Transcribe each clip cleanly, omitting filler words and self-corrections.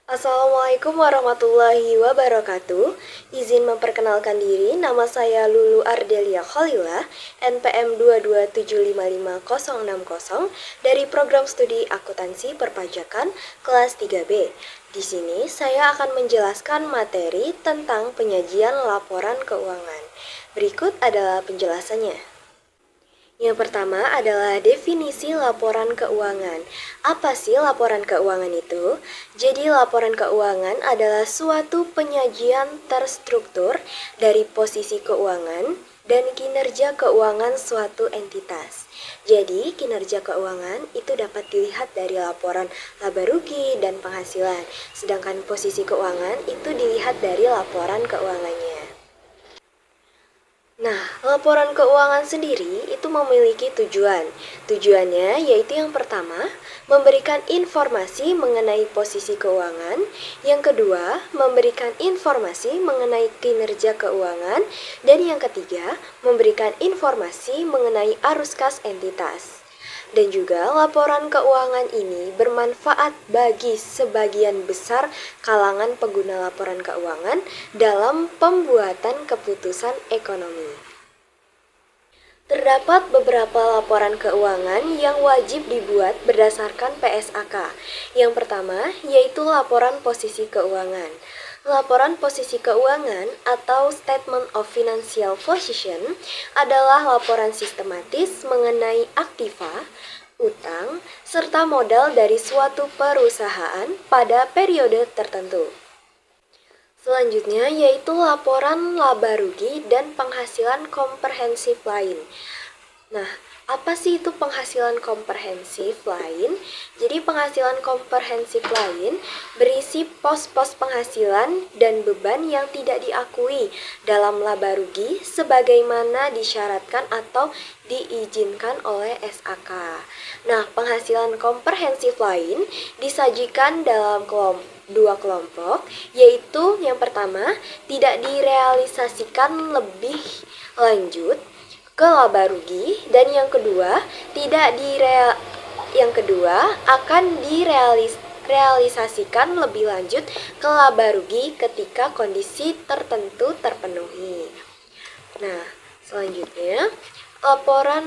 Assalamualaikum warahmatullahi wabarakatuh. Izin memperkenalkan diri, nama saya Lulu Ardelia Khalila, NPM 227556060 dari Program Studi Akuntansi Perpajakan kelas 3B. Di sini saya akan menjelaskan materi tentang penyajian laporan keuangan. Berikut adalah penjelasannya. Yang pertama adalah definisi laporan keuangan. Apa sih laporan keuangan itu? Jadi laporan keuangan adalah suatu penyajian terstruktur dari posisi keuangan dan kinerja keuangan suatu entitas. Jadi kinerja keuangan itu dapat dilihat dari laporan laba rugi dan penghasilan, sedangkan posisi keuangan itu dilihat dari laporan keuangannya. Nah, laporan keuangan sendiri itu memiliki tujuan. Tujuannya yaitu yang pertama, memberikan informasi mengenai posisi keuangan. Yang kedua, memberikan informasi mengenai kinerja keuangan. Dan yang ketiga, memberikan informasi mengenai arus kas entitas. Dan juga laporan keuangan ini bermanfaat bagi sebagian besar kalangan pengguna laporan keuangan dalam pembuatan keputusan ekonomi. Terdapat beberapa laporan keuangan yang wajib dibuat berdasarkan PSAK. Yang pertama yaitu laporan posisi keuangan. Laporan posisi keuangan atau Statement of Financial Position adalah laporan sistematis mengenai aktiva, utang, serta modal dari suatu perusahaan pada periode tertentu. Selanjutnya yaitu laporan laba rugi dan penghasilan komprehensif lain. Nah, apa sih itu penghasilan komprehensif lain? Jadi penghasilan komprehensif lain berisi pos-pos penghasilan dan beban yang tidak diakui dalam laba rugi sebagaimana disyaratkan atau diizinkan oleh SAK. Nah, penghasilan komprehensif lain disajikan dalam dua kelompok, yaitu yang pertama tidak direalisasikan lebih lanjut ke laba rugi, dan yang kedua akan direalisasikan lebih lanjut ke laba rugi ketika kondisi tertentu terpenuhi. Nah, selanjutnya laporan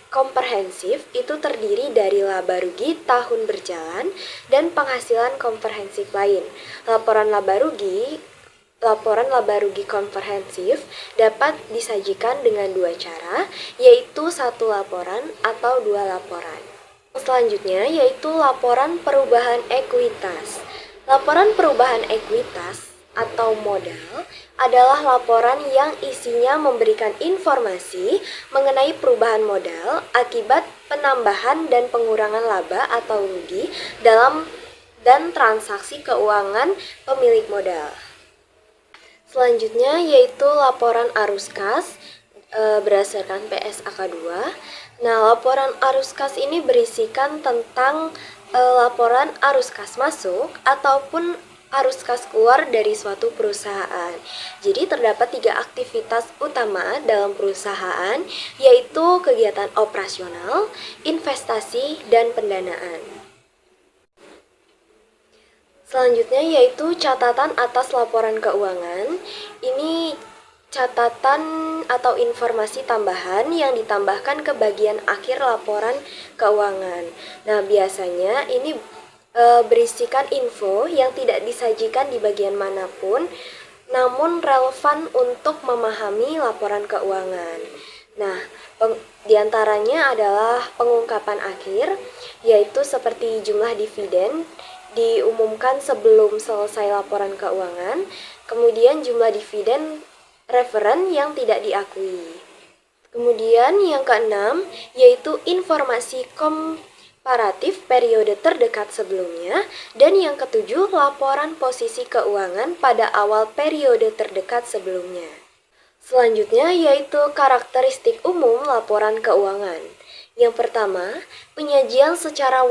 komprehensif itu terdiri dari laba rugi tahun berjalan dan penghasilan komprehensif lain. Laporan laba rugi komprehensif dapat disajikan dengan dua cara, yaitu satu laporan atau dua laporan. Selanjutnya yaitu laporan perubahan ekuitas. Laporan perubahan ekuitas atau modal adalah laporan yang isinya memberikan informasi mengenai perubahan modal akibat penambahan dan pengurangan laba atau rugi dan transaksi keuangan pemilik modal. Selanjutnya yaitu laporan arus kas berdasarkan PSAK 2. Nah, laporan arus kas ini berisikan tentang laporan arus kas masuk ataupun arus kas keluar dari suatu perusahaan. Jadi terdapat 3 aktivitas utama dalam perusahaan, yaitu kegiatan operasional, investasi, dan pendanaan. Selanjutnya yaitu catatan atas laporan keuangan. Ini catatan atau informasi tambahan yang ditambahkan ke bagian akhir laporan keuangan. Nah, biasanya ini berisikan info yang tidak disajikan di bagian manapun, namun relevan untuk memahami laporan keuangan. Nah, diantaranya adalah pengungkapan akhir, yaitu seperti jumlah dividen diumumkan sebelum selesai laporan keuangan, kemudian jumlah dividen referen yang tidak diakui. Kemudian yang keenam yaitu informasi komparatif periode terdekat sebelumnya, dan yang ketujuh laporan posisi keuangan pada awal periode terdekat sebelumnya. Selanjutnya yaitu karakteristik umum laporan keuangan. Yang pertama, penyajian secara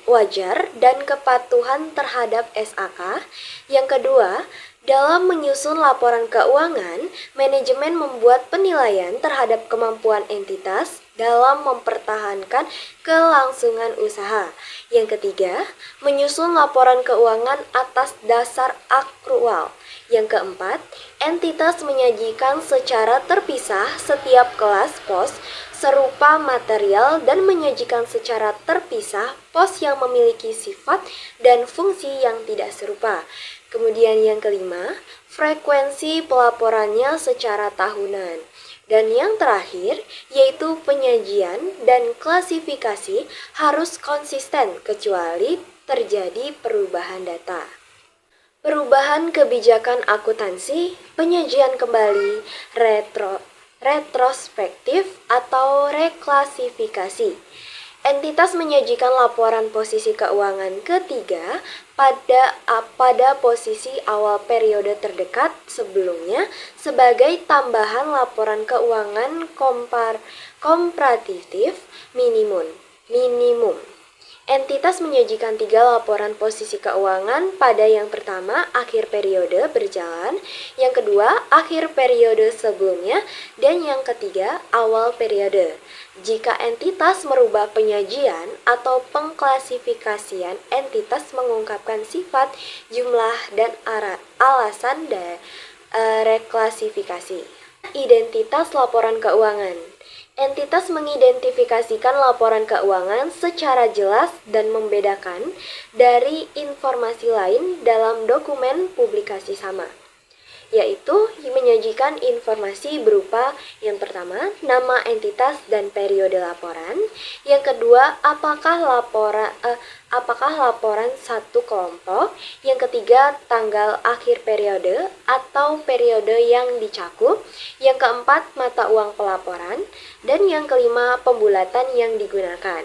wajar dan kepatuhan terhadap SAK. Yang kedua, Dalam menyusun laporan keuangan, manajemen membuat penilaian terhadap kemampuan entitas dalam mempertahankan kelangsungan usaha. Yang ketiga, menyusun laporan keuangan atas dasar akrual. Yang keempat, entitas menyajikan secara terpisah setiap kelas pos serupa material dan menyajikan secara terpisah pos yang memiliki sifat dan fungsi yang tidak serupa. Kemudian yang kelima, frekuensi pelaporannya secara tahunan. Dan yang terakhir, yaitu penyajian dan klasifikasi harus konsisten kecuali terjadi perubahan data. Perubahan kebijakan akuntansi, penyajian kembali, retrospektif atau reklasifikasi. Entitas menyajikan laporan posisi keuangan ketiga pada posisi awal periode terdekat sebelumnya sebagai tambahan laporan keuangan komparatif minimum. Entitas menyajikan 3 laporan posisi keuangan pada yang pertama akhir periode berjalan, yang kedua akhir periode sebelumnya, dan yang ketiga awal periode. Jika entitas merubah penyajian atau pengklasifikasian, entitas mengungkapkan sifat, jumlah, dan alasan reklasifikasi. Identitas laporan keuangan. Entitas mengidentifikasikan laporan keuangan secara jelas dan membedakan dari informasi lain dalam dokumen publikasi sama, yaitu menyajikan informasi berupa yang pertama, nama entitas dan periode laporan. Yang kedua, apakah laporan satu kelompok. Yang ketiga, tanggal akhir periode atau periode yang dicakup. Yang keempat, mata uang pelaporan. Dan yang kelima, pembulatan yang digunakan.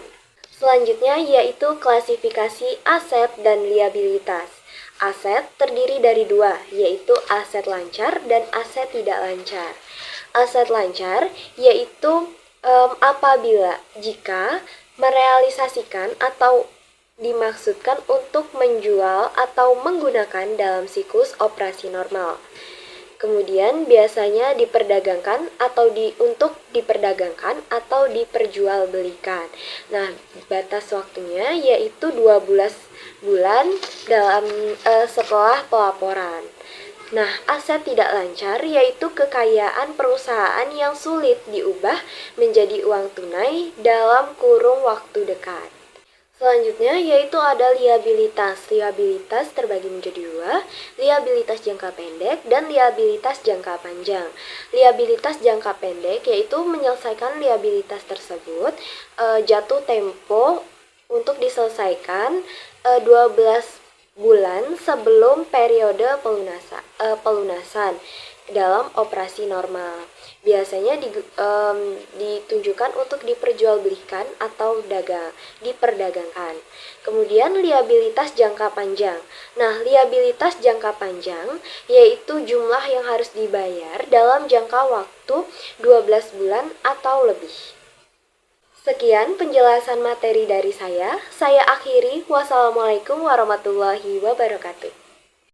Selanjutnya yaitu klasifikasi aset dan liabilitas. Aset terdiri dari 2, yaitu aset lancar dan aset tidak lancar. Aset lancar yaitu jika merealisasikan atau dimaksudkan untuk menjual atau menggunakan dalam siklus operasi normal. Kemudian biasanya diperdagangkan atau untuk diperdagangkan atau diperjualbelikan. Nah, batas waktunya yaitu 12 bulan setelah pelaporan. Nah, aset tidak lancar yaitu kekayaan perusahaan yang sulit diubah menjadi uang tunai dalam kurun waktu dekat. Selanjutnya yaitu ada liabilitas. Liabilitas terbagi menjadi 2, liabilitas jangka pendek dan liabilitas jangka panjang. Liabilitas jangka pendek yaitu menyelesaikan liabilitas tersebut jatuh tempo untuk diselesaikan 12 bulan sebelum periode pelunasan dalam operasi normal. Biasanya ditunjukkan untuk diperjualbelikan atau diperdagangkan. Kemudian liabilitas jangka panjang. Nah, liabilitas jangka panjang yaitu jumlah yang harus dibayar dalam jangka waktu 12 bulan atau lebih. Sekian penjelasan materi dari saya. Saya akhiri. Wassalamualaikum warahmatullahi wabarakatuh.